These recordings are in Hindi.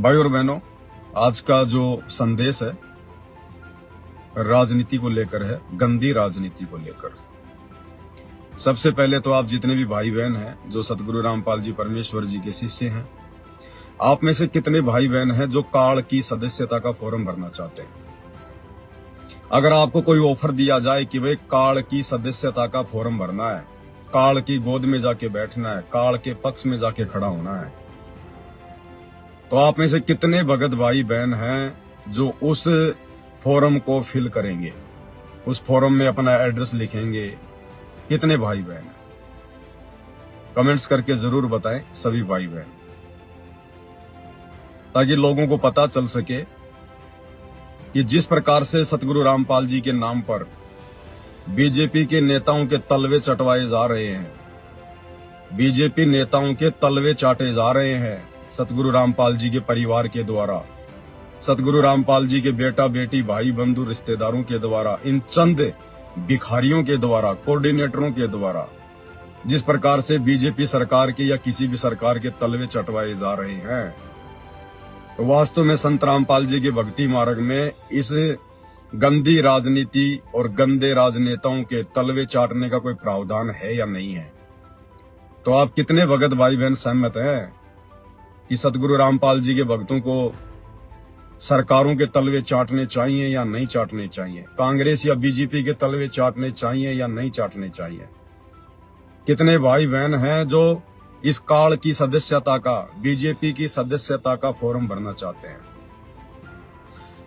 भाई और बहनों, आज का जो संदेश है राजनीति को लेकर है, गंदी राजनीति को लेकर। सबसे पहले तो आप जितने भी भाई बहन हैं जो सतगुरु रामपाल जी परमेश्वर जी के शिष्य हैं, आप में से कितने भाई बहन हैं जो काल की सदस्यता का फॉर्म भरना चाहते हैं? अगर आपको कोई ऑफर दिया जाए कि भाई काल की सदस्यता का फॉर्म भरना है, काल की गोद में जाके बैठना है, काल के पक्ष में जाके खड़ा होना है, तो आप में से कितने भगत भाई बहन हैं जो उस फॉर्म को फिल करेंगे, उस फॉर्म में अपना एड्रेस लिखेंगे? कितने भाई बहन हैं? कमेंट्स करके जरूर बताएं सभी भाई बहन, ताकि लोगों को पता चल सके कि जिस प्रकार से सतगुरु रामपाल जी के नाम पर बीजेपी के नेताओं के तलवे चटवाए जा रहे हैं, बीजेपी नेताओं के तलवे चाटे जा रहे हैं सतगुरु रामपाल जी के परिवार के द्वारा, सतगुरु रामपाल जी के बेटा बेटी भाई बंधु रिश्तेदारों के द्वारा, इन चंद भिखारियों के द्वारा, कोऑर्डिनेटरों के द्वारा, जिस प्रकार से बीजेपी सरकार के या किसी भी सरकार के तलवे चटवाए जा रहे हैं, तो वास्तव में संत रामपाल जी के भक्ति मार्ग में इस गंदी राजनीति और गंदे राजनेताओं के तलवे चाटने का कोई प्रावधान है या नहीं है? तो आप कितने भगत भाई बहन सहमत हैं कि सतगुरु रामपाल जी के भक्तों को सरकारों के तलवे चाटने चाहिए या नहीं चाटने चाहिए? कांग्रेस या बीजेपी के तलवे चाटने चाहिए या नहीं चाटने चाहिए? कितने भाई बहन हैं जो इस काल की सदस्यता का, बीजेपी की सदस्यता का फॉर्म भरना चाहते हैं?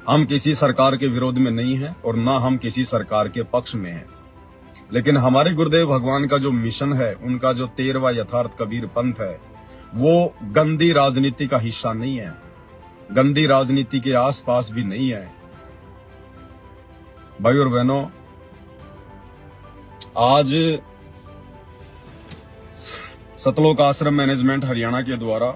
हम किसी सरकार के विरोध में नहीं हैं और ना हम किसी सरकार के पक्ष में हैं, लेकिन हमारे गुरुदेव भगवान का जो मिशन है, उनका जो 13वां यथार्थ कबीर पंथ है, वो गंदी राजनीति का हिस्सा नहीं है, गंदी राजनीति के आसपास भी नहीं है। भाई और बहनों, आज सतलोक आश्रम मैनेजमेंट हरियाणा के द्वारा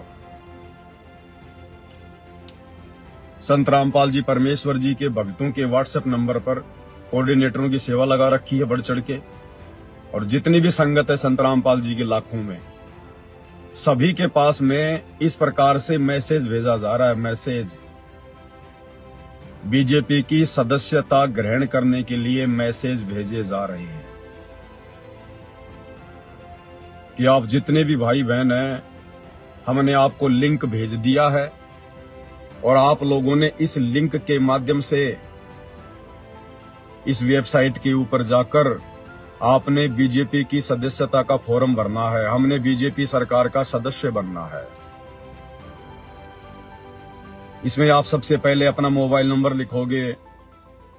संत रामपाल जी परमेश्वर जी के भक्तों के व्हाट्सएप नंबर पर कोऑर्डिनेटरों की सेवा लगा रखी है बढ़ चढ़ के, और जितनी भी संगत है संत रामपाल जी के लाखों में, सभी के पास में इस प्रकार से मैसेज भेजा जा रहा है। मैसेज बीजेपी की सदस्यता ग्रहण करने के लिए मैसेज भेजे जा रहे हैं कि आप जितने भी भाई बहन हैं, हमने आपको लिंक भेज दिया है और आप लोगों ने इस लिंक के माध्यम से इस वेबसाइट के ऊपर जाकर आपने बीजेपी की सदस्यता का फॉर्म भरना है, हमने बीजेपी सरकार का सदस्य बनना है। इसमें आप सबसे पहले अपना मोबाइल नंबर लिखोगे।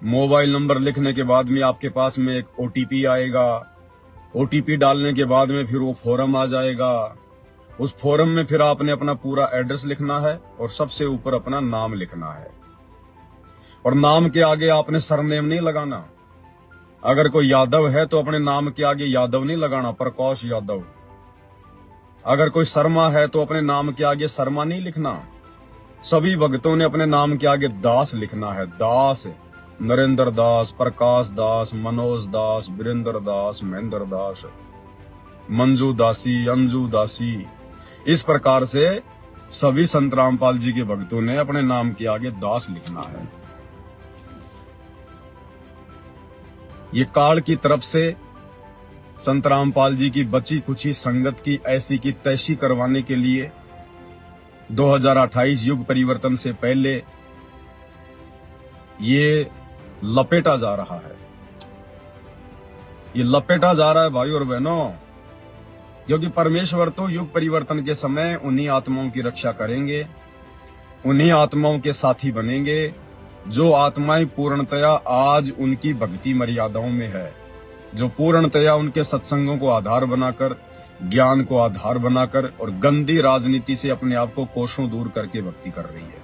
मोबाइल नंबर लिखने के बाद में आपके पास में एक ओटीपी आएगा। ओटीपी डालने के बाद में फिर वो फॉर्म आ जाएगा। उस फॉर्म में फिर आपने अपना पूरा एड्रेस लिखना है और सबसे ऊपर अपना नाम लिखना है, और नाम के आगे आपने सरनेम नहीं लगाना। अगर कोई यादव है तो अपने नाम के आगे यादव नहीं लगाना, प्रकाश यादव। अगर कोई शर्मा है तो अपने नाम के आगे शर्मा नहीं लिखना। सभी भक्तों ने अपने नाम के आगे दास लिखना है। दास, नरेंद्र दास, प्रकाश दास, मनोज दास, वीरेंद्र दास, महेंद्र दास, मंजू दासी, अंजू दासी। इस प्रकार से सभी संत रामपाल जी के भक्तों ने अपने नाम के आगे दास लिखना है। ये काल की तरफ से संत रामपाल जी की बची कुची संगत की ऐसी की तैसी करवाने के लिए 2028 युग परिवर्तन से पहले ये लपेटा जा रहा है। ये लपेटा जा रहा है भाई और बहनों, क्योंकि परमेश्वर तो युग परिवर्तन के समय उन्हीं आत्माओं की रक्षा करेंगे, उन्हीं आत्माओं के साथी बनेंगे जो आत्माएं पूर्णतया आज उनकी भक्ति मर्यादाओं में है, जो पूर्णतया उनके सत्संगों को आधार बनाकर, ज्ञान को आधार बनाकर और गंदी राजनीति से अपने आप को कोसों दूर करके भक्ति कर रही है।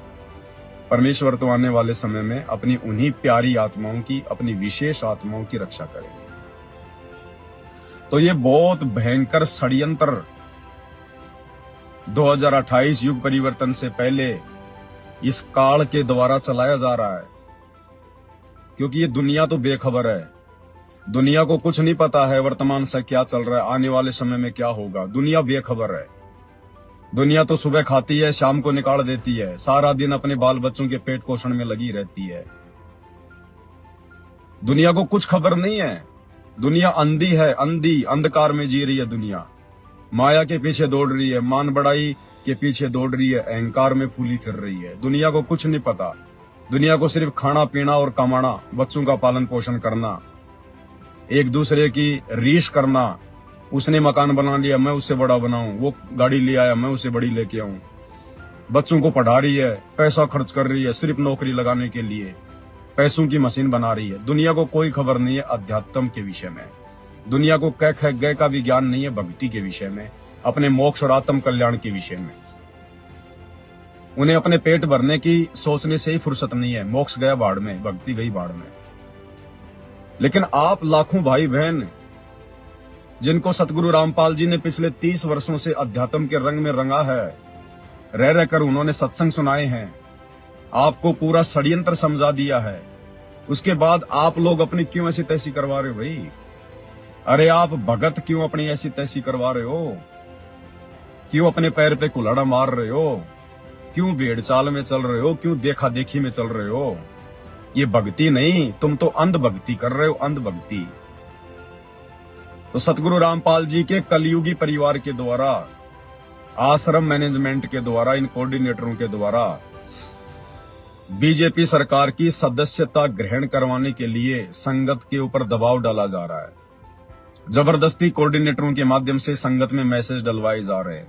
परमेश्वर तो आने वाले समय में अपनी उन्हीं प्यारी आत्माओं की, अपनी विशेष आत्माओं की रक्षा करेंगे। तो ये बहुत भयंकर षड्यंत्र 2028 युग परिवर्तन से पहले इस काल के द्वारा चलाया जा रहा है, क्योंकि ये दुनिया तो बेखबर है। दुनिया को कुछ नहीं पता है वर्तमान से क्या चल रहा है, आने वाले समय में क्या होगा। दुनिया बेखबर है। दुनिया तो सुबह खाती है, शाम को निकाल देती है, सारा दिन अपने बाल बच्चों के पेट पोषण में लगी रहती है। दुनिया को कुछ खबर नहीं है। दुनिया अंधी है, अंधी, अंधकार में जी रही है दुनिया। माया के पीछे दौड़ रही है, मान बढ़ाई के पीछे दौड़ रही है, अहंकार में फूली फिर रही है। दुनिया को कुछ नहीं पता। दुनिया को सिर्फ खाना पीना और कमाना, बच्चों का पालन पोषण करना, एक दूसरे की रीस करना। उसने मकान बना लिया, मैं उससे बड़ा बनाऊं, वो गाड़ी ले आया, मैं उससे बड़ी लेके आऊं। बच्चों को पढ़ा रही है, पैसा खर्च कर रही है सिर्फ नौकरी लगाने के लिए, पैसों की मशीन बना रही है। दुनिया को कोई खबर नहीं है अध्यात्म के विषय में। दुनिया को कै ख गय का भी ज्ञान नहीं है भक्ति के विषय में, अपने मोक्ष और आत्म कल्याण के विषय में। उन्हें अपने पेट भरने की सोचने से ही फुर्सत नहीं है। मोक्ष गया बाढ़ में, भक्ति गई बाढ़ में। लेकिन आप लाखों भाई बहन जिनको सतगुरु रामपाल जी ने पिछले 30 वर्षों से अध्यात्म के रंग में रंगा है, रह रहकर उन्होंने सत्संग सुनाए हैं, आपको पूरा षड्यंत्र समझा दिया है, उसके बाद आप लोग अपनी क्यों ऐसी तैसी करवा रहे हो भाई? अरे आप भगत क्यों अपनी ऐसी तैसी करवा रहे हो? क्यों अपने पैर पे कुल्हाड़ा मार रहे हो? क्यों भेड़ चाल में चल रहे हो? क्यों देखा देखी में चल रहे हो? ये भक्ति नहीं, तुम तो अंध भक्ति कर रहे हो, अंध भक्ति। तो सतगुरु रामपाल जी के कलयुगी परिवार के द्वारा, आश्रम मैनेजमेंट के द्वारा, इन कोऑर्डिनेटरों के द्वारा बीजेपी सरकार की सदस्यता ग्रहण करवाने के लिए संगत के ऊपर दबाव डाला जा रहा है। जबरदस्ती कोऑर्डिनेटरों के माध्यम से संगत में मैसेज डलवाए जा रहे हैं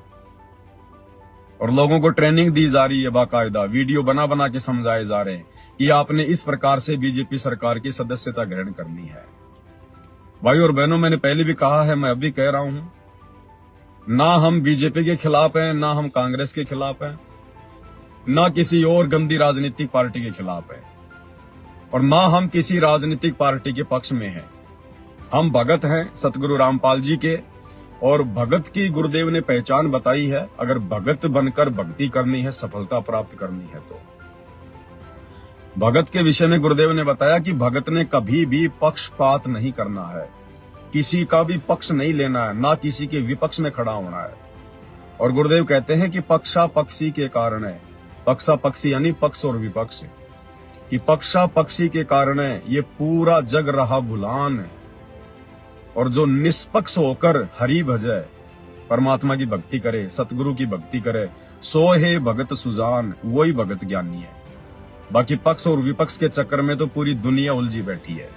और लोगों को ट्रेनिंग दी जा रही है। बाकायदा वीडियो बना बना के समझाए जा रहे हैं कि आपने इस प्रकार से बीजेपी सरकार की सदस्यता ग्रहण करनी है। भाई और बहनों, मैंने पहले भी कहा है, मैं अभी कह रहा हूं, ना हम बीजेपी के खिलाफ हैं, ना हम कांग्रेस के खिलाफ हैं, ना किसी और गंदी राजनीतिक पार्टी के खिलाफ है, और ना हम किसी राजनीतिक पार्टी के पक्ष में हैं। हम भगत हैं सतगुरु रामपाल जी के, और भगत की गुरुदेव ने पहचान बताई है। अगर भगत बनकर भक्ति करनी है, सफलता प्राप्त करनी है, तो भगत के विषय में गुरुदेव ने बताया कि भगत ने कभी भी पक्षपात नहीं करना है, किसी का भी पक्ष नहीं लेना है, ना किसी के विपक्ष में खड़ा होना है। और गुरुदेव कहते हैं कि पक्षा पक्षी के कारण है, पक्षा पक्षी यानी पक्ष और विपक्ष, कि पक्षा पक्षी के कारण है ये पूरा जग रहा भुलान, और जो निष्पक्ष होकर हरि भजे, परमात्मा की भक्ति करे, सतगुरु की भक्ति करे, सो है भगत सुजान, वही भगत ज्ञानी है। बाकी पक्ष और विपक्ष के चक्कर में तो पूरी दुनिया उलझी बैठी है।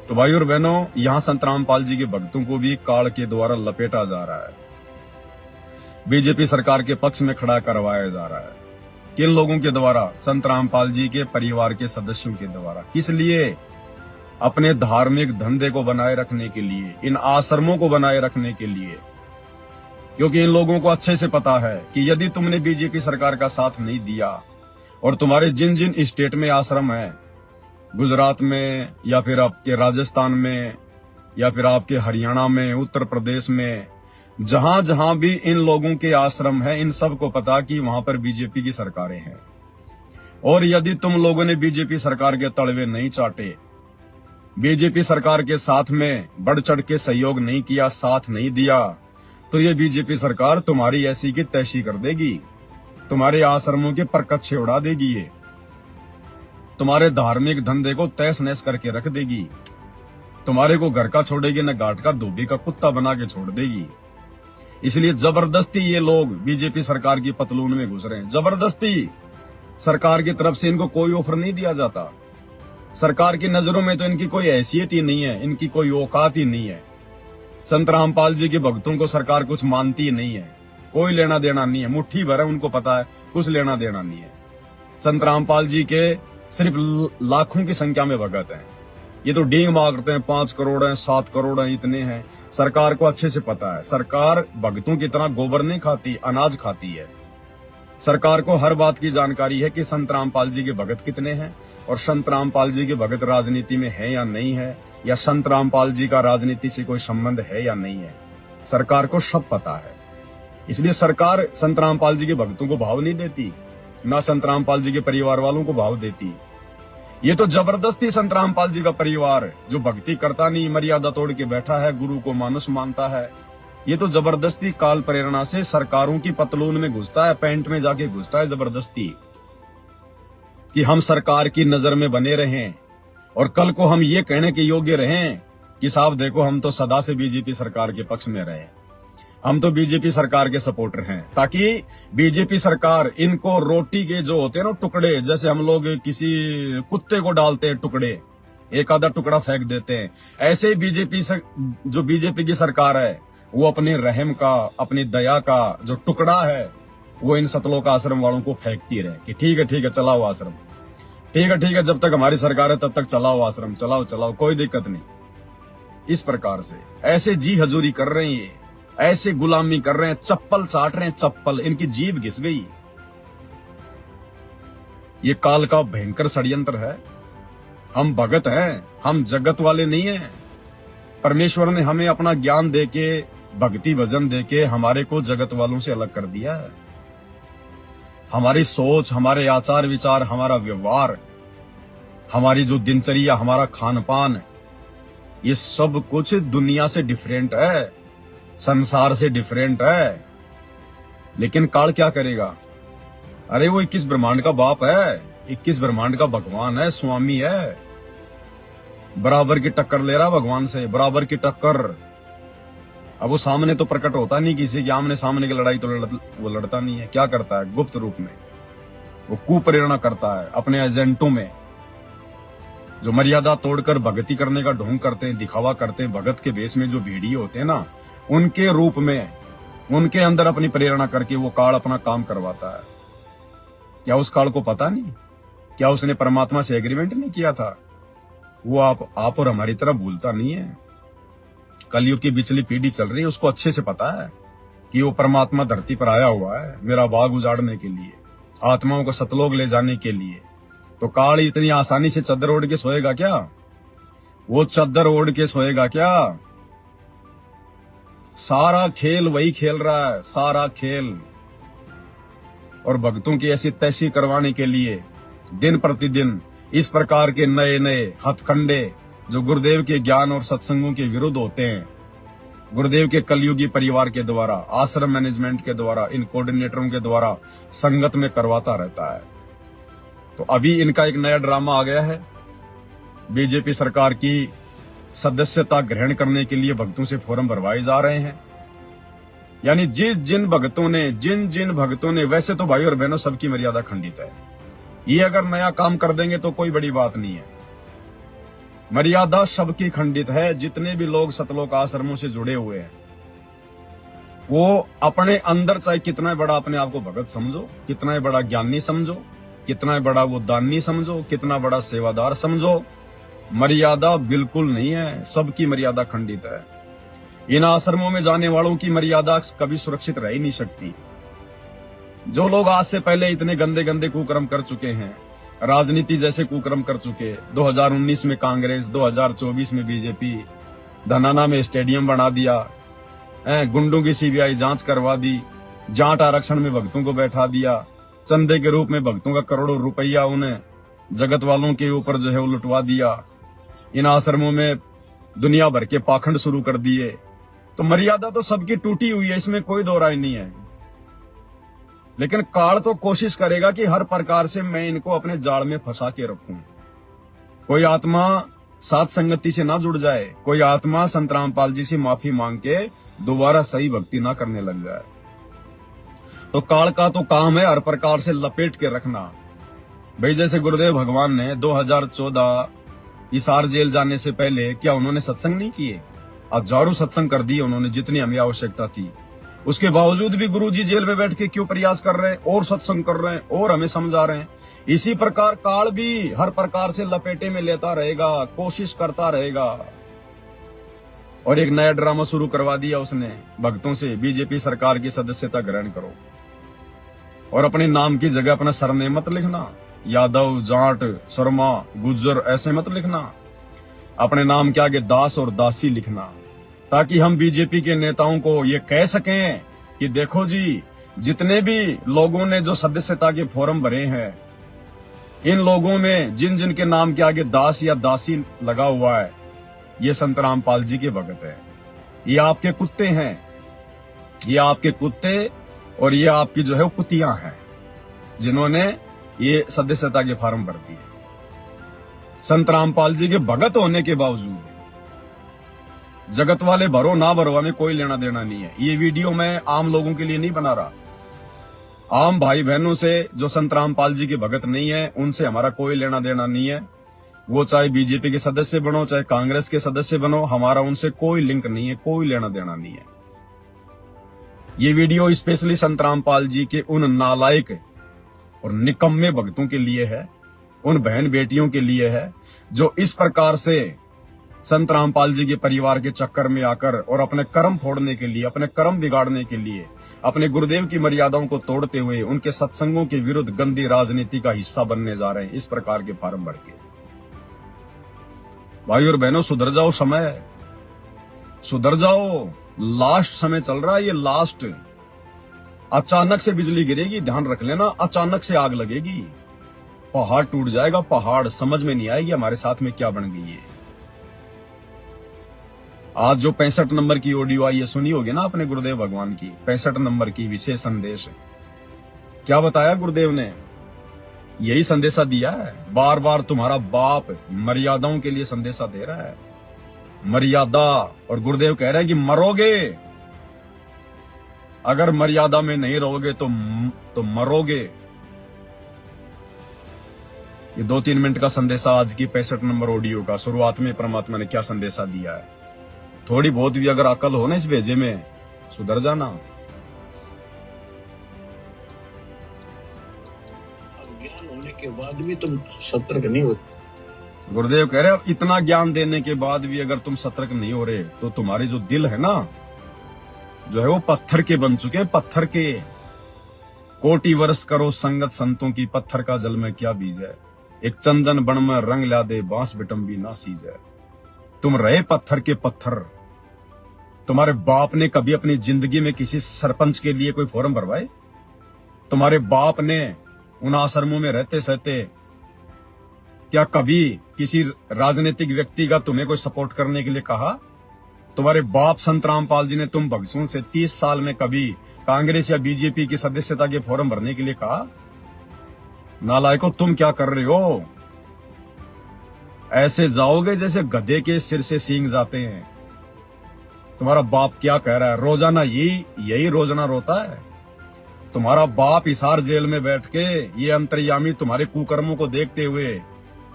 तो भाई और बहनों, यहां संत रामपाल जी के भक्तों को भी काल के द्वारा लपेटा जा रहा है, बीजेपी सरकार के पक्ष में खड़ा करवाया जा रहा है। किन लोगों के द्वारा? संत रामपाल जी के परिवार के सदस्यों के द्वारा। किस लिए? अपने धार्मिक धंधे को बनाए रखने के लिए, इन आश्रमों को बनाए रखने के लिए। क्योंकि इन लोगों को अच्छे से पता है कि यदि तुमने बीजेपी सरकार का साथ नहीं दिया, और तुम्हारे जिन जिन स्टेट में आश्रम है, गुजरात में या फिर आपके राजस्थान में या फिर आपके हरियाणा में, उत्तर प्रदेश में, जहां जहां भी इन लोगों के आश्रम है, इन सब को पता कि वहां पर बीजेपी की सरकारें हैं। और यदि तुम लोगों ने बीजेपी सरकार के तलवे नहीं चाटे, बीजेपी सरकार के साथ में बढ़ चढ़ के सहयोग नहीं किया, साथ नहीं दिया, तो ये बीजेपी सरकार तुम्हारी ऐसी की तैसी कर देगी, तुम्हारे आश्रमों के परकच्छे उड़ा देगी, ये तुम्हारे धार्मिक धंधे को तहस नहस करके रख देगी, तुम्हारे को घर का छोड़ेगी न घाट का, धोबी का कुत्ता बना के छोड़ देगी। इसलिए जबरदस्ती ये लोग बीजेपी सरकार की पतलून में घुस रहे हैं। जबरदस्ती सरकार की तरफ से इनको कोई ऑफर नहीं दिया जाता। सरकार की नजरों में तो इनकी कोई हैसियत ही नहीं है, इनकी कोई औकात ही नहीं है। संत रामपाल जी के भक्तों को सरकार कुछ मानती ही नहीं है, कोई लेना देना नहीं है। मुट्ठी भर है, उनको पता है, कुछ लेना देना नहीं है। संत रामपाल जी के सिर्फ लाखों की संख्या में भगत हैं। ये तो डींग मारते हैं, 5 करोड़ हैं, 7 करोड़ हैं, इतने हैं। सरकार को अच्छे से पता है, सरकार भगतों की तरह गोबर नहीं खाती, अनाज खाती है। सरकार को हर बात की जानकारी है कि संत रामपाल जी के भगत कितने हैं, और संत रामपाल जी के भगत राजनीति में है या नहीं है, या संत रामपाल जी का राजनीति से कोई संबंध है या नहीं है। सरकार को सब पता है। इसलिए सरकार संत रामपाल जी के भक्तों को भाव नहीं देती, ना संत रामपाल जी के परिवार वालों को भाव देती। ये तो जबरदस्ती संत रामपाल जी का परिवार, जो भक्ति करता नहीं, मर्यादा तोड़ के बैठा है, गुरु को मानुष मानता है, ये तो जबरदस्ती काल प्रेरणा से सरकारों की पतलून में घुसता है, पैंट में जाके घुसता है जबरदस्ती, कि हम सरकार की नजर में बने रहें और कल को हम ये कहने के योग्य रहें कि साहब देखो हम तो सदा से बीजेपी सरकार के पक्ष में रहे, हम तो बीजेपी सरकार के सपोर्टर हैं, ताकि बीजेपी सरकार इनको रोटी के जो होते हैं ना टुकड़े, जैसे हम लोग किसी कुत्ते को डालते हैं टुकड़े, एक आधा टुकड़ा फेंक देते हैं, ऐसे ही जो बीजेपी की सरकार है वो अपने रहम का, अपनी दया का जो टुकड़ा है वो इन सतलोक आश्रम वालों को फेंकती रहे कि ठीक है चलाओ आश्रम, ठीक है जब तक हमारी सरकार है तब तक चलाओ आश्रम, चलाओ कोई दिक्कत नहीं। इस प्रकार से ऐसे जी हजूरी कर रहे हैं, ये ऐसे गुलामी कर रहे हैं, चप्पल चाट रहे हैं, चप्पल, इनकी जीभ घिस गई। ये काल का भयंकर षड्यंत्र है। हम भगत हैं, हम जगत वाले नहीं हैं। परमेश्वर ने हमें अपना ज्ञान देके, भक्ति भजन देके हमारे को जगत वालों से अलग कर दिया है। हमारी सोच, हमारे आचार विचार, हमारा व्यवहार, हमारी जो दिनचर्या, हमारा खान पान, ये सब कुछ दुनिया से डिफरेंट है, संसार से डिफरेंट है। लेकिन काल क्या करेगा? अरे वो 21 ब्रह्मांड का बाप है, 21 ब्रह्मांड का भगवान है, स्वामी है, बराबर की टक्कर ले रहा भगवान से, बराबर की टक्कर। अब वो सामने तो प्रकट होता नहीं, किसी के आमने सामने की लड़ाई तो वो लड़ता नहीं है। क्या करता है? गुप्त रूप में वो कुप्रेरणा करता है अपने एजेंटों में, जो मर्यादा तोड़कर भक्ति करने का ढोंग करते हैं, दिखावा करते हैं, भगत के भेष में जो भेड़िए होते हैं ना, उनके रूप में उनके अंदर अपनी प्रेरणा करके वो काल अपना काम करवाता है। क्या उस काल को पता नहीं? क्या उसने परमात्मा से एग्रीमेंट नहीं किया था? वो आप और हमारी तरह भूलता नहीं है। कलयुग की बिचली पीढ़ी चल रही है, उसको अच्छे से पता है कि वो परमात्मा धरती पर आया हुआ है मेरा बाग उजाड़ने के लिए, आत्माओं को सतलोक ले जाने के लिए। तो काल इतनी आसानी से चद्दर ओढ़ के सोएगा क्या? वो चद्दर ओढ़ के सोएगा क्या? सारा खेल वही खेल रहा है, सारा खेल। और भक्तों की ऐसी तैसी करवाने के लिए दिन प्रतिदिन इस प्रकार के नए नए हथकंडे जो गुरुदेव के ज्ञान और सत्संगों के विरुद्ध होते हैं, गुरुदेव के कलयुगी परिवार के द्वारा, आश्रम मैनेजमेंट के द्वारा, इन कोऑर्डिनेटरों के द्वारा संगत में करवाता रहता है। तो अभी इनका एक नया ड्रामा आ गया है। बीजेपी सरकार की सदस्यता ग्रहण करने के लिए भक्तों से फॉर्म भरवाए जा रहे हैं। यानी जिन भक्तों ने, वैसे तो भाई और बहनों सबकी मर्यादा खंडित है, ये अगर नया काम कर देंगे तो कोई बड़ी बात नहीं है। मर्यादा सबकी खंडित है। जितने भी लोग सतलोक आश्रमों से जुड़े हुए हैं, वो अपने अंदर चाहे कितना बड़ा अपने आप को भगत समझो, कितना बड़ा ज्ञानी समझो, कितना बड़ा वो दानी समझो, कितना बड़ा सेवादार समझो, मर्यादा बिल्कुल नहीं है। सबकी मर्यादा खंडित है। इन आश्रमों में जाने वालों की मर्यादा कभी सुरक्षित रह ही नहीं सकती। जो लोग आज से पहले इतने गंदे गंदे कुकर्म कर चुके हैं, राजनीति जैसे कुकर्म कर चुके, 2019 में कांग्रेस, 2024 में बीजेपी, धनाना में स्टेडियम बना दिया, गुंडों की सीबीआई जांच करवा दी, जाट आरक्षण में भक्तों को बैठा दिया, चंदे के रूप में भक्तों का करोड़ों रुपया उन्हें जगत वालों के ऊपर जो है वो लुटवा दिया। इन आश्रमों में दुनिया भर के पाखंड शुरू कर दिए। तो मर्यादा तो सबकी टूटी हुई है, इसमें कोई दो राय नहीं है। लेकिन काल तो कोशिश करेगा कि हर प्रकार से मैं इनको अपने जाल में फंसा के रखूं। कोई आत्मा सात संगति से ना जुड़ जाए, कोई आत्मा संत रामपाल जी से माफी मांग के दोबारा सही भक्ति ना करने लग जाए। तो काल का तो काम है हर प्रकार से लपेट के रखना। भाई जैसे गुरुदेव भगवान ने 2014 हिसार जेल जाने से पहले क्या उन्होंने सत्संग नहीं किए? हजारों सत्संग कर दिए उन्होंने, जितनी हमें आवश्यकता थी। उसके बावजूद भी गुरुजी जेल में बैठ के क्यों प्रयास कर रहे हैं और सत्संग कर रहे हैं और हमें समझा रहे हैं। इसी प्रकार काल भी हर प्रकार से लपेटे में लेता रहेगा, कोशिश करता रहेगा। और एक नया ड्रामा शुरू करवा दिया उसने भक्तों से, बीजेपी सरकार की सदस्यता ग्रहण करो और अपने नाम की जगह अपना सरनेम मत लिखना, यादव, जाट, शर्मा, गुज्जर ऐसे मत लिखना। अपने नाम के आगे दास और दासी लिखना, ताकि हम बीजेपी के नेताओं को ये कह सकें कि देखो जी, जितने भी लोगों ने जो सदस्यता के फॉर्म भरे हैं, इन लोगों में जिन जिन के नाम के आगे दास या दासी लगा हुआ है, ये संत रामपाल जी के भगत है, ये आपके कुत्ते हैं, ये आपके कुत्ते और ये आपकी जो है वो कुतियां हैं जिन्होंने ये सदस्यता के फार्म भर दिए। संत रामपाल जी के भगत होने के बावजूद जगत वाले भरो ना भरो हमें कोई लेना देना नहीं है। ये वीडियो मैं आम लोगों के लिए नहीं बना रहा। आम भाई बहनों से जो संत रामपाल जी के भगत नहीं है उनसे हमारा कोई लेना देना नहीं है। वो चाहे बीजेपी के सदस्य बनो चाहे कांग्रेस के सदस्य बनो, हमारा उनसे कोई लिंक नहीं है, कोई लेना देना नहीं है। ये वीडियो स्पेशली संत रामपाल जी के उन नालायक और निकम्मे भक्तों के लिए है, उन बहन बेटियों के लिए है जो इस प्रकार से संत रामपाल जी के परिवार के चक्कर में आकर और अपने कर्म फोड़ने के लिए, अपने कर्म बिगाड़ने के लिए, अपने गुरुदेव की मर्यादाओं को तोड़ते हुए उनके सत्संगों के विरुद्ध गंदी राजनीति का हिस्सा बनने जा रहे हैं इस प्रकार के फार्म भर के। भाई और बहनों, सुधर जाओ, समय सुधर जाओ। लास्ट समय चल रहा है, ये लास्ट। अचानक से बिजली गिरेगी, ध्यान रख लेना, अचानक से आग लगेगी, पहाड़ टूट जाएगा, पहाड़। समझ में नहीं आएगी हमारे साथ में क्या बन गई है। आज जो 65 नंबर की ऑडियो आई है सुनी होगी ना अपने गुरुदेव भगवान की, 65 नंबर की विशेष संदेश। क्या बताया गुरुदेव ने? यही संदेशा दिया है। बार बार तुम्हारा बाप मर्यादाओं के लिए संदेशा दे रहा है, मर्यादा। और गुरुदेव कह रहे हैं कि मरोगे, अगर मर्यादा में नहीं रहोगे तो मरोगे। ये 2-3 मिनट का संदेशा आज की 65 नंबर ऑडियो का। शुरुआत में परमात्मा ने क्या संदेशा दिया है। थोड़ी बहुत भी अगर अकल हो ना इस भेजे में, सुधर जाना। ज्ञान होने के बाद भी तुम सतर्क नहीं होते। गुरुदेव कह रहे हो इतना ज्ञान देने के बाद भी अगर तुम सतर्क नहीं हो रहे तो तुम्हारे जो दिल है ना, जो है वो पत्थर के बन चुके हैं, पत्थर के। कोटि वर्ष करो संगत संतों की, पत्थर का जल में क्या बीज है। एक चंदन बन में रंग ला दे, बांस बिटम्बी ना सीज है। तुम रहे पत्थर के पत्थर। तुम्हारे बाप ने कभी अपनी जिंदगी में किसी सरपंच के लिए कोई फॉर्म भरवाए? तुम्हारे बाप ने उन आश्रमों में रहते सहते क्या कभी किसी राजनीतिक व्यक्ति का तुम्हें कोई सपोर्ट करने के लिए कहा? तुम्हारे बाप संत रामपाल जी ने तुम भगसुन से 30 साल में कभी कांग्रेस या बीजेपी की सदस्यता के फॉर्म भरने के लिए कहा? नालायकों, तुम क्या कर रहे हो? ऐसे जाओगे जैसे गधे के सिर से सींग जाते हैं। तुम्हारा बाप क्या कह रहा है? रोजाना यही रोजाना रोता है। तुम्हारा बाप हिसार जेल में बैठ के ये अंतर्यामी तुम्हारे कुकर्मों को देखते हुए,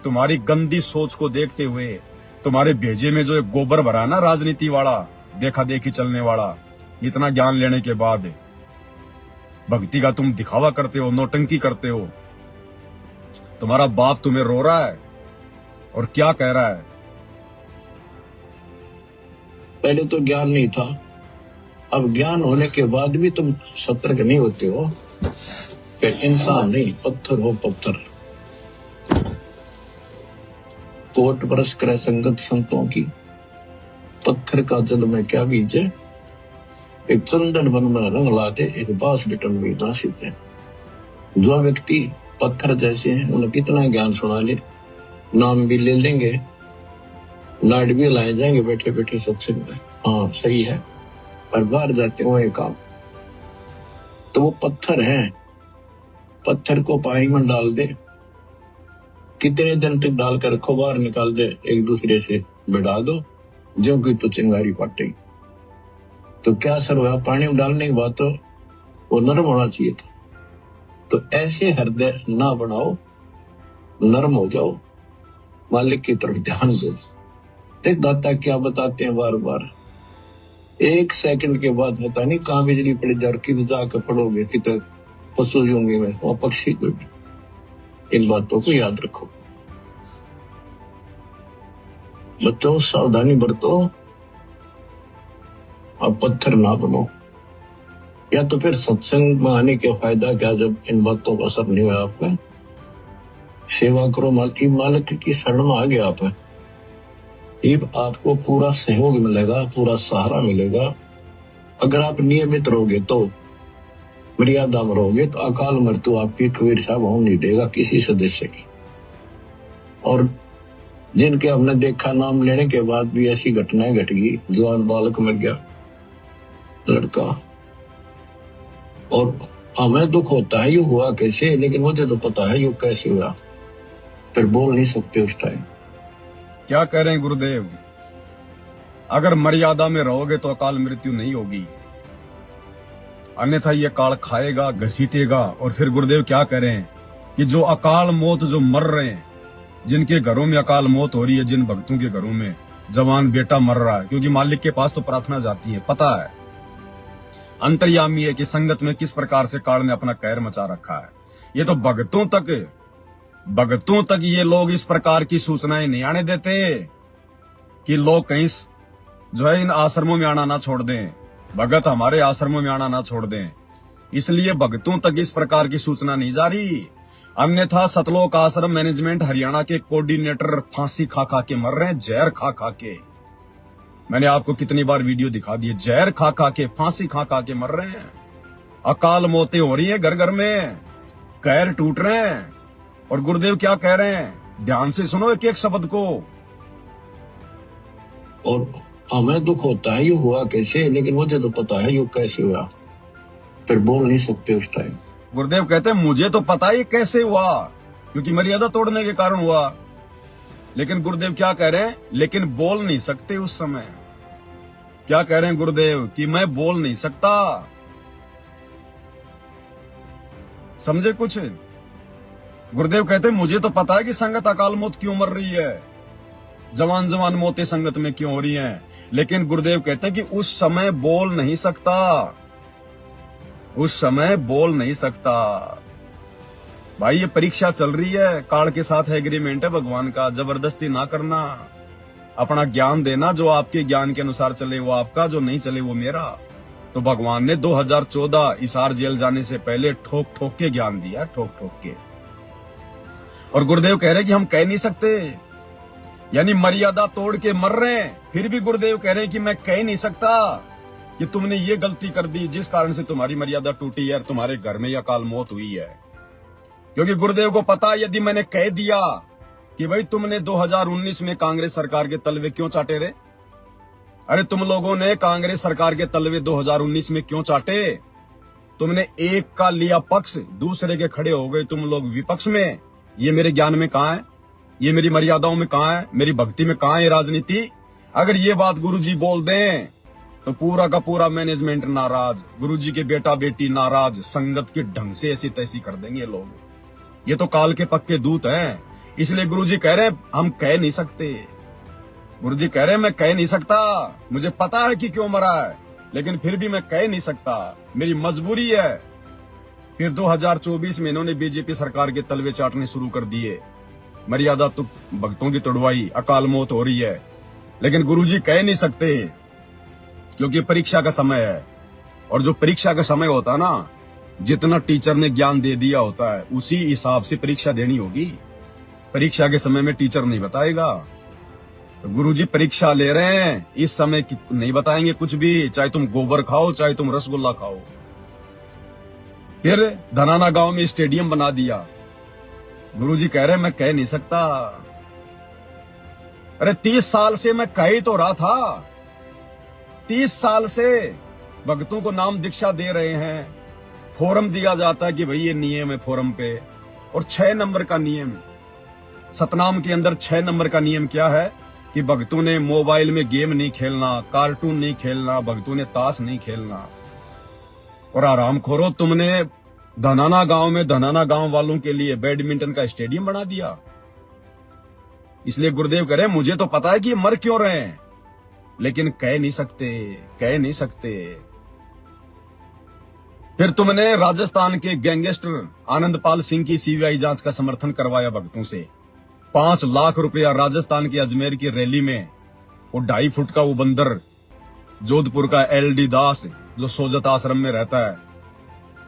तुम्हारी गंदी सोच को देखते हुए, तुम्हारे भेजे में जो एक गोबर भरा है ना राजनीति वाला, देखा देखी चलने वाला, इतना ज्ञान लेने के बाद भक्ति का तुम दिखावा करते हो, नौटंकी करते हो। तुम्हारा बाप तुम्हें रो रहा है और क्या कह रहा है? पहले तो ज्ञान नहीं था, अब ज्ञान होने के बाद भी तुम सतर्क नहीं होते हो। फिर इंसान नहीं, पत्थर हो, पत्थर। कोट बरस करे संगत संतों की, पत्थर का जल में क्या बीज है। एक चंदन बन में रंग ला दे, एक बांस बिटम्बी ना सीज है। जो व्यक्ति पत्थर जैसे हैं उन्हें कितना ज्ञान सुना ले, नाम भी ले लेंगे, लाड भी लाए जाएंगे बैठे बैठे सत्संग में, हाँ सही है, पर बाहर जाते हो ये काम तो वो पत्थर है। पत्थर को पानी में डाल दे, कितने दिन तक डालकर रखो, बाहर निकाल दे, एक दूसरे से बिड़ा दो, जो कि तो चिंगारी पाटे। तो क्या असर हुआ? पानी में डालने के बाद तो वो नरम होना चाहिए था। तो ऐसे हृदय ना बनाओ, नरम हो जाओ, मालिक की तरफ ध्यान दो। देख दाता क्या बताते हैं बार बार, 1 सेकंड के बाद पता नहीं कहाँ बिजली पड़ जाए, किधर जाकर पड़ोगे, किधर पशु होंगे में और पक्षी को। इन बातों को याद रखो बच्चों, सावधानी बरतो, अब पत्थर ना बनो। या तो फिर सत्संग में आने का फायदा क्या जब इन बातों का असर नहीं हुआ आप में? सेवा करो, मालिक की शरण में आ गया आप, आपको पूरा सहयोग मिलेगा, पूरा सहारा मिलेगा। अगर आप नियमित रहोगे तो, मर्यादा में रहोगे तो अकाल मृत्यु आपकी कबीर साहब होने नहीं देगा किसी सदस्य की। और जिनके हमने देखा नाम लेने के बाद भी ऐसी घटनाएं घट गई, जवान बालक मर गया, लड़का और हमें दुख होता है ये हुआ कैसे, लेकिन मुझे तो पता है ये कैसे हुआ, फिर बोल नहीं सकते उस टाइम। क्या कह रहे हैं गुरुदेव? अगर मर्यादा में रहोगे तो अकाल मृत्यु नहीं होगी, अन्यथा ये काल खाएगा, घसीटेगा। और फिर गुरुदेव क्या कह रहे हैं कि जो अकाल मौत जो मर रहे हैं, जिनके घरों में अकाल मौत हो रही है, जिन भक्तों के घरों में जवान बेटा मर रहा है, क्योंकि मालिक के पास तो प्रार्थना जाती है, पता है, अंतर्यामी है कि संगत में किस प्रकार से काल ने अपना कहर मचा रखा है। ये तो भक्तों तक ये लोग इस प्रकार की सूचनाएं नहीं आने देते कि लोग कहीं जो है इन आश्रमों में आना ना छोड़ दें, भगत हमारे आश्रमों में आना ना छोड़ दें। इसलिए भक्तों तक इस प्रकार की सूचना नहीं जा रही। अन्यथा सतलोक आश्रम मैनेजमेंट हरियाणा के कोऑर्डिनेटर फांसी खा खा के मर रहे हैं, जहर खा खा के। मैंने आपको कितनी बार वीडियो दिखा दी, जहर खा खा के, फांसी खा खा के मर रहे हैं। अकाल मौतें हो रही है घर घर में, कहर टूट रहे हैं। और गुरुदेव क्या कह रहे हैं, ध्यान से सुनो एक एक शब्द को। और हमें दुख होता है ये हुआ कैसे, लेकिन मुझे तो पता है ये कैसे हुआ, फिर बोल नहीं सकते उस टाइम। गुरुदेव कहते हैं मुझे तो पता ही कैसे हुआ, क्योंकि मर्यादा तोड़ने के कारण हुआ। लेकिन गुरुदेव क्या कह रहे हैं, लेकिन बोल नहीं सकते उस समय। क्या कह रहे हैं गुरुदेव कि मैं बोल नहीं सकता। समझे कुछ? गुरुदेव कहते हैं मुझे तो पता है कि संगत अकाल मौत क्यों मर रही है, जवान जवान मौतें संगत में क्यों हो रही हैं। लेकिन गुरुदेव कहते हैं कि उस समय बोल नहीं सकता, उस समय बोल नहीं सकता। भाई ये परीक्षा चल रही है, काल के साथ एग्रीमेंट है भगवान का, जबरदस्ती ना करना, अपना ज्ञान देना, जो आपके ज्ञान के अनुसार चले वो आपका, जो नहीं चले वो मेरा। तो भगवान ने 2014 इसार जेल जाने से पहले ठोक ठोक के ज्ञान दिया, ठोक ठोक के। और गुरुदेव कह रहे हैं कि हम कह नहीं सकते, यानी मर्यादा तोड़ के मर रहे हैं, फिर भी गुरुदेव कह रहे हैं कि मैं कह नहीं सकता कि तुमने ये गलती कर दी जिस कारण से तुम्हारी मर्यादा टूटी है, तुम्हारे घर में यह अकाल मौत हुई है। क्योंकि गुरुदेव को पता है यदि मैंने कह दिया कि भाई तुमने 2019 में कांग्रेस सरकार के तलवे क्यों चाटे रे, अरे तुम लोगों ने कांग्रेस सरकार के तलवे 2019 में क्यों चाटे, तुमने एक का लिया पक्ष, दूसरे के खड़े हो गए तुम लोग विपक्ष में। ये मेरे ज्ञान में कहां है, ये मेरी मर्यादाओं में कहां है, मेरी भक्ति में कहां है राजनीति। अगर ये बात गुरुजी बोल दें तो पूरा का पूरा मैनेजमेंट नाराज, गुरुजी के बेटा बेटी नाराज, संगत के ढंग से ऐसी तैसी कर देंगे लोग। ये तो काल के पक्के दूत हैं। इसलिए गुरुजी कह रहे हैं हम कह नहीं सकते। गुरुजी कह रहे हैं मैं कह नहीं सकता, मुझे पता है कि क्यों मरा है, लेकिन फिर भी मैं कह नहीं सकता, मेरी मजबूरी है। फिर 2024 में इन्होंने बीजेपी सरकार के तलवे चाटने शुरू कर दिए, मर्यादा तो भक्तों की तोड़वाई, अकाल मौत हो रही है। लेकिन गुरुजी कह नहीं सकते क्योंकि परीक्षा का समय है। और जो परीक्षा का समय होता है ना, जितना टीचर ने ज्ञान दे दिया होता है उसी हिसाब से परीक्षा देनी होगी। परीक्षा के समय में टीचर नहीं बताएगा, तो गुरुजी परीक्षा ले रहे हैं, इस समय नहीं बताएंगे कुछ भी, चाहे तुम गोबर खाओ चाहे तुम रसगुल्ला खाओ। फिर धनाना गांव में स्टेडियम बना दिया, गुरुजी कह रहे हैं मैं कह नहीं सकता। अरे 30 साल से मैं कह ही तो रहा था, 30 साल से भक्तों को नाम दीक्षा दे रहे हैं, फोरम दिया जाता है कि भाई ये नियम है फोरम पे। और 6 नंबर का नियम, सतनाम के अंदर 6 नंबर का नियम क्या है कि भक्तों ने मोबाइल में गेम नहीं खेलना, कार्टून नहीं खेलना, भक्तों ने ताश नहीं खेलना। और आराम खोरो, तुमने धनाना गांव में धनाना गांव वालों के लिए बैडमिंटन का स्टेडियम बना दिया। इसलिए गुरुदेव कह रहे हैं मुझे तो पता है कि ये मर क्यों रहे हैं, लेकिन कह नहीं सकते, कह नहीं सकते। फिर तुमने राजस्थान के गैंगस्टर आनंदपाल सिंह की सीबीआई जांच का समर्थन करवाया भक्तों से। 5 लाख रुपया राजस्थान के अजमेर की रैली में वो 2.5 फुट का वो बंदर, जोधपुर का LD दास जो सोजत आश्रम में रहता है,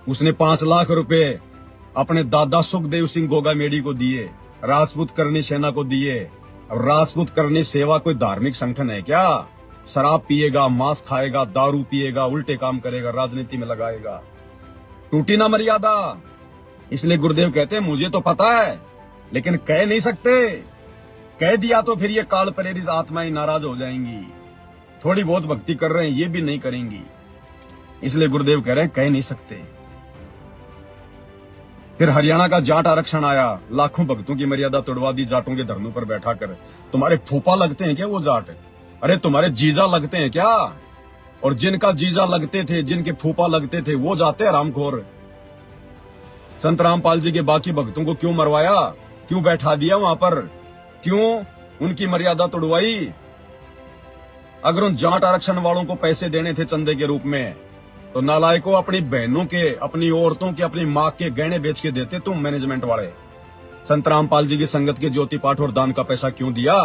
उसने 5 लाख रुपए अपने दादा सुखदेव सिंह गोगामेडी को दिए, राजपूत करनी सेना को दिए। अब राजपूत करनी सेवा कोई धार्मिक संगठन है क्या? शराब पिएगा, मांस खाएगा, दारू पिएगा, उल्टे काम करेगा, राजनीति में लगाएगा, टूटी ना मर्यादा। इसलिए गुरुदेव कहते हैं मुझे तो पता है लेकिन कह नहीं सकते, कह दिया तो फिर ये काल प्रेरित आत्माएं नाराज हो जाएंगी, थोड़ी बहुत भक्ति कर रहे हैं ये भी नहीं करेंगी। इसलिए गुरुदेव कह रहे हैं कह नहीं सकते। फिर हरियाणा का जाट आरक्षण आया, लाखों भक्तों की मर्यादा तोड़वा दी जाटों के धरनों पर बैठा कर। तुम्हारे फूफा लगते हैं क्या वो जाट? अरे तुम्हारे जीजा लगते हैं क्या? और जिनका जीजा लगते थे, जिनके फूफा लगते थे, वो जाते हैं रामखोर। संत रामपाल जी के बाकी भक्तों को क्यों मरवाया, क्यों बैठा दिया वहां पर, क्यों उनकी मर्यादा तोड़वाई? अगर उन जाट आरक्षण वालों को पैसे देने थे चंदे के रूप में, तो नालायकों अपनी बहनों के, अपनी औरतों के, अपनी मां के गहने बेच के देते तुम मैनेजमेंट वाले। संत रामपाल जी की संगत के ज्योति पाठ और दान का पैसा क्यों दिया?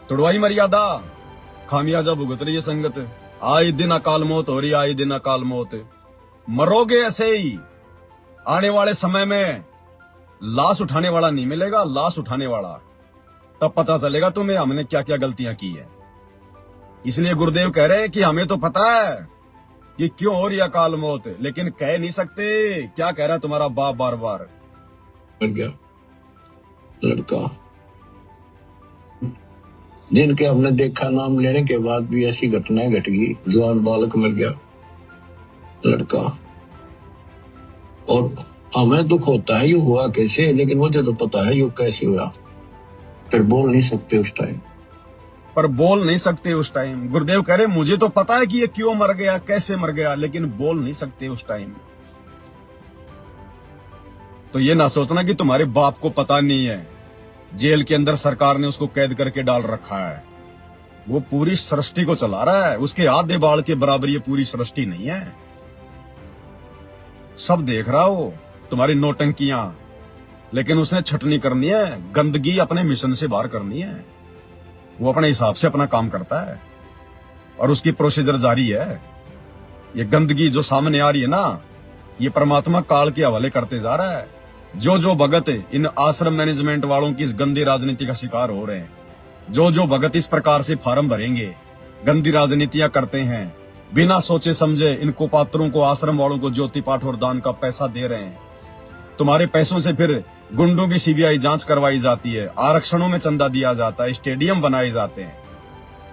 तोड़वाई मर्यादा, खामियाजा भुगत रही है संगत। आए दिन अकाल मौत हो रही, आए दिन अकाल मौत। मरोगे ऐसे ही। आने वाले समय में लाश उठाने वाला नहीं मिलेगा, लाश उठाने वाला। तब पता चलेगा तुम्हें हमने क्या क्या गलतियां की है। इसलिए गुरुदेव कह रहे हैं कि हमें तो पता है कि क्यों हो रही अकाल मौत, लेकिन कह नहीं सकते। क्या कह रहा है तुम्हारा बाप बार बार? मर गया लड़का, जिनके हमने देखा नाम लेने के बाद भी ऐसी घटनाएं घट गई। जवान बालक मर गया लड़का, और हमें दुख होता है ये हुआ कैसे, लेकिन मुझे तो पता है ये कैसे हुआ। फिर बोल नहीं सकते उस टाइम, पर बोल नहीं सकते उस टाइम। गुरुदेव कह रहे मुझे तो पता है कि ये क्यों मर गया, कैसे मर गया, लेकिन बोल नहीं सकते उस टाइम। तो ये ना सोचना कि तुम्हारे बाप को पता नहीं है। जेल के अंदर सरकार ने उसको कैद करके डाल रखा है। वो पूरी सृष्टि को चला रहा है। उसके आधे बाल के बराबर ये पूरी सृष्टि नहीं है। सब देख रहा हो तुम्हारी नौटंकियां, लेकिन उसने छटनी करनी है, गंदगी अपने मिशन से बाहर करनी है। वो अपने हिसाब से अपना काम करता है और उसकी प्रोसीजर जारी है। ये गंदगी जो सामने आ रही है ना, ये परमात्मा काल के हवाले करते जा रहा है। जो भगत इन आश्रम मैनेजमेंट वालों की इस गंदी राजनीति का शिकार हो रहे हैं, जो भगत इस प्रकार से फार्म भरेंगे, गंदी राजनीतियां करते हैं, बिना सोचे समझे इनको पात्रों को, आश्रम वालों को ज्योति पाठ और दान का पैसा दे रहे हैं। तुम्हारे पैसों से फिर गुंडों की सीबीआई जांच करवाई जाती है, आरक्षणों में चंदा दिया जाता है, स्टेडियम बनाए जाते हैं,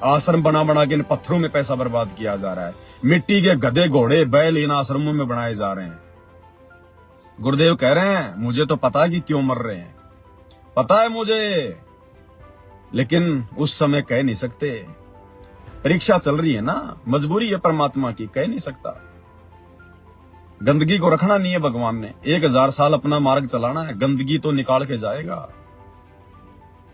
आश्रम बना के इन पत्थरों में पैसा बर्बाद किया जा रहा है, मिट्टी के गधे घोड़े बैल इन आश्रमों में बनाए जा रहे हैं। गुरुदेव कह रहे हैं मुझे तो पता है कि क्यों मर रहे हैं, पता है मुझे, लेकिन उस समय कह नहीं सकते। परीक्षा चल रही है ना, मजबूरी है परमात्मा की, कह नहीं सकता। गंदगी को रखना नहीं है भगवान ने, 1000 साल अपना मार्ग चलाना है, गंदगी तो निकाल के जाएगा।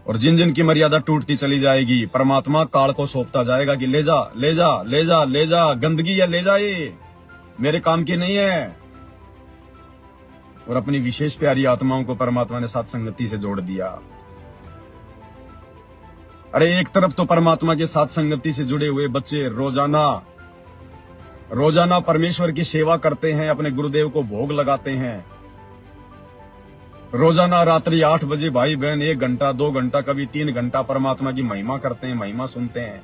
और जिन जिन की मर्यादा टूटती चली जाएगी, परमात्मा काल को सौंपता जाएगा कि ले जा ले जा ले जा ले जा, गंदगी या ले जा, ये मेरे काम की नहीं है। और अपनी विशेष प्यारी आत्माओं को परमात्मा ने साथ संगति से जोड़ दिया। अरे एक तरफ तो परमात्मा के साथ संगति से जुड़े हुए बच्चे रोजाना परमेश्वर की सेवा करते हैं, अपने गुरुदेव को भोग लगाते हैं। रोजाना रात्रि 8 बजे भाई बहन 1 घंटा 2 घंटा कभी 3 घंटा परमात्मा की महिमा करते हैं, महिमा सुनते हैं।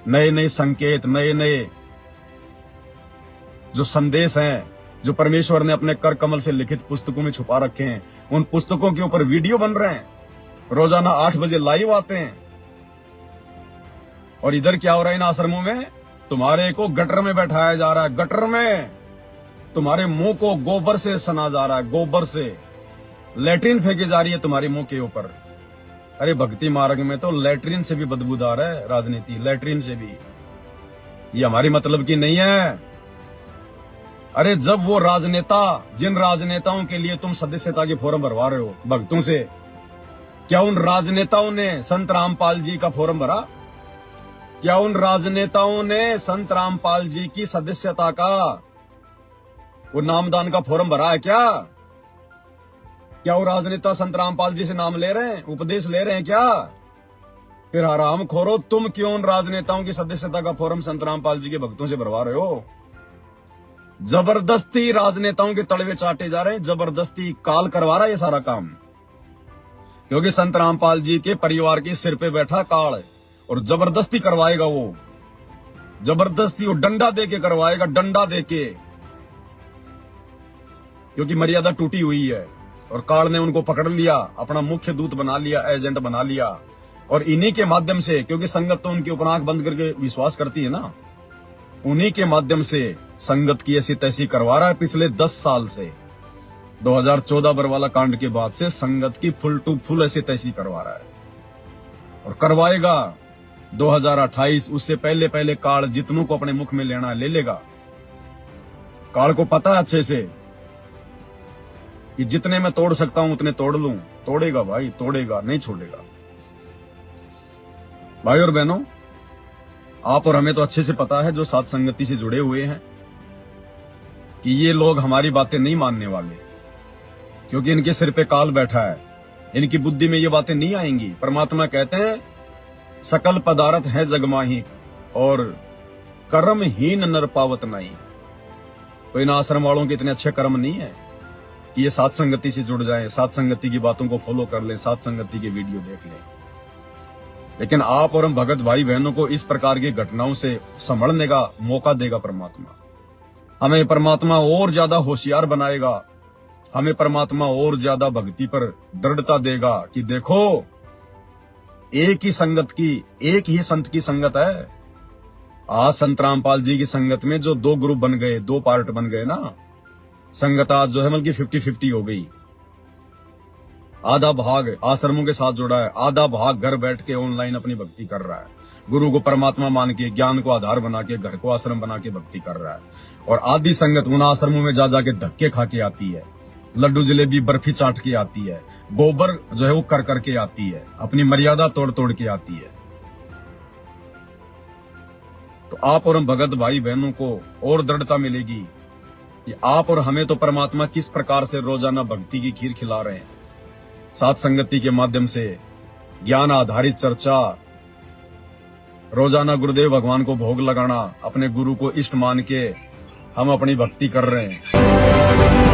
नए नए संकेत, नए नए जो संदेश हैं, जो परमेश्वर ने अपने कर कमल से लिखित पुस्तकों में छुपा रखे हैं, उन पुस्तकों के ऊपर वीडियो बन रहे हैं। रोजाना 8 बजे लाइव आते हैं। और इधर क्या हो रहा है इन आश्रमों में? तुम्हारे को गटर में बैठाया जा रहा है, गटर में तुम्हारे मुंह को गोबर से सना जा रहा है, गोबर से लैट्रिन फेंकी जा रही है तुम्हारे मुंह के ऊपर। अरे भक्ति मार्ग में तो लैट्रिन से भी बदबूदार है राजनीति, लैट्रिन से भी। ये हमारी मतलब की नहीं है। अरे जब वो राजनेता, जिन राजनेताओं के लिए तुम सदस्यता के फॉर्म भरवा रहे हो भक्तों से, क्या उन राजनेताओं ने संत रामपाल जी का फॉर्म भरा? क्या उन राजनेताओं ने संत रामपाल जी की सदस्यता का, वो नामदान का फॉर्म भरा है क्या? क्या वो राजनेता संत रामपाल जी से नाम ले रहे हैं, उपदेश ले रहे हैं क्या? फिर हराम खोरो, तुम क्यों उन राजनेताओं की सदस्यता का फॉर्म संत रामपाल जी के भक्तों से भरवा रहे हो? जबरदस्ती राजनेताओं के तलवे चाटे जा रहे हैं, जबरदस्ती काल करवा रहा है ये सारा काम। क्योंकि संत रामपाल जी के परिवार के सिर पे बैठा काल है और जबरदस्ती करवाएगा। वो जबरदस्ती वो डंडा देके करवाएगा, डंडा देके, क्योंकि मर्यादा टूटी हुई है और काल ने उनको पकड़ लिया, अपना मुख्य दूत बना लिया, एजेंट बना लिया। और इन्हीं के माध्यम से, क्योंकि संगत तो उनकी ऊपर आंख बंद करके विश्वास करती है ना, उन्हीं के माध्यम से संगत की ऐसी तैसी करवा रहा है पिछले 10 साल से। 2014 बरवाला कांड के बाद से संगत की फुल टू फुल ऐसी तैसी करवा रहा है और करवाएगा। 2028 उससे पहले पहले काल जितनों को अपने मुख में लेना ले लेगा। काल को पता है अच्छे से कि जितने मैं तोड़ सकता हूं उतने तोड़ लूं। तोड़ेगा भाई, तोड़ेगा, नहीं छोड़ेगा। भाई और बहनों, आप और हमें तो अच्छे से पता है, जो साथ संगति से जुड़े हुए हैं, कि ये लोग हमारी बातें नहीं मानने वाले, क्योंकि इनके सिर पे काल बैठा है। इनकी बुद्धि में ये बातें नहीं आएंगी। परमात्मा कहते हैं सकल पदार्थ है जगमाही और कर्महीन नर पावत नहीं। तो इन आश्रम वालों के इतने अच्छे कर्म नहीं है कि ये साथ संगति से जुड़ जाएं, साथ संगति की बातों को फॉलो कर लें, साथ संगति के वीडियो देख लें। लेकिन आप और हम भगत भाई बहनों को इस प्रकार की घटनाओं से संभलने का मौका देगा परमात्मा। हमें परमात्मा और ज्यादा होशियार बनाएगा। हमें परमात्मा और ज्यादा भक्ति पर दृढ़ता देगा कि देखो, एक ही संगत की, एक ही संत की संगत है। आज संत रामपाल जी की संगत में जो 2 ग्रुप बन गए, 2 पार्ट बन गए ना, संगत आज जो है बल्कि 50-50 हो गई। आधा भाग आश्रमों के साथ जुड़ा है, आधा भाग घर बैठ के ऑनलाइन अपनी भक्ति कर रहा है। गुरु को परमात्मा मान के, ज्ञान को आधार बना के, घर को आश्रम बना के भक्ति कर रहा है। और आधी संगत उन आश्रमों में जा जाके धक्के खा के आती है, लड्डू जलेबी बर्फी चाट के आती है, गोबर जो है वो कर करके आती है, अपनी मर्यादा तोड़ तोड़ के आती है। तो आप और हम भगत भाई बहनों को और दृढ़ता मिलेगी कि आप और हमें तो परमात्मा किस प्रकार से रोजाना भक्ति की खीर खिला रहे हैं। साथ संगति के माध्यम से ज्ञान आधारित चर्चा, रोजाना गुरुदेव भगवान को भोग लगाना, अपने गुरु को इष्ट मान के हम अपनी भक्ति कर रहे हैं।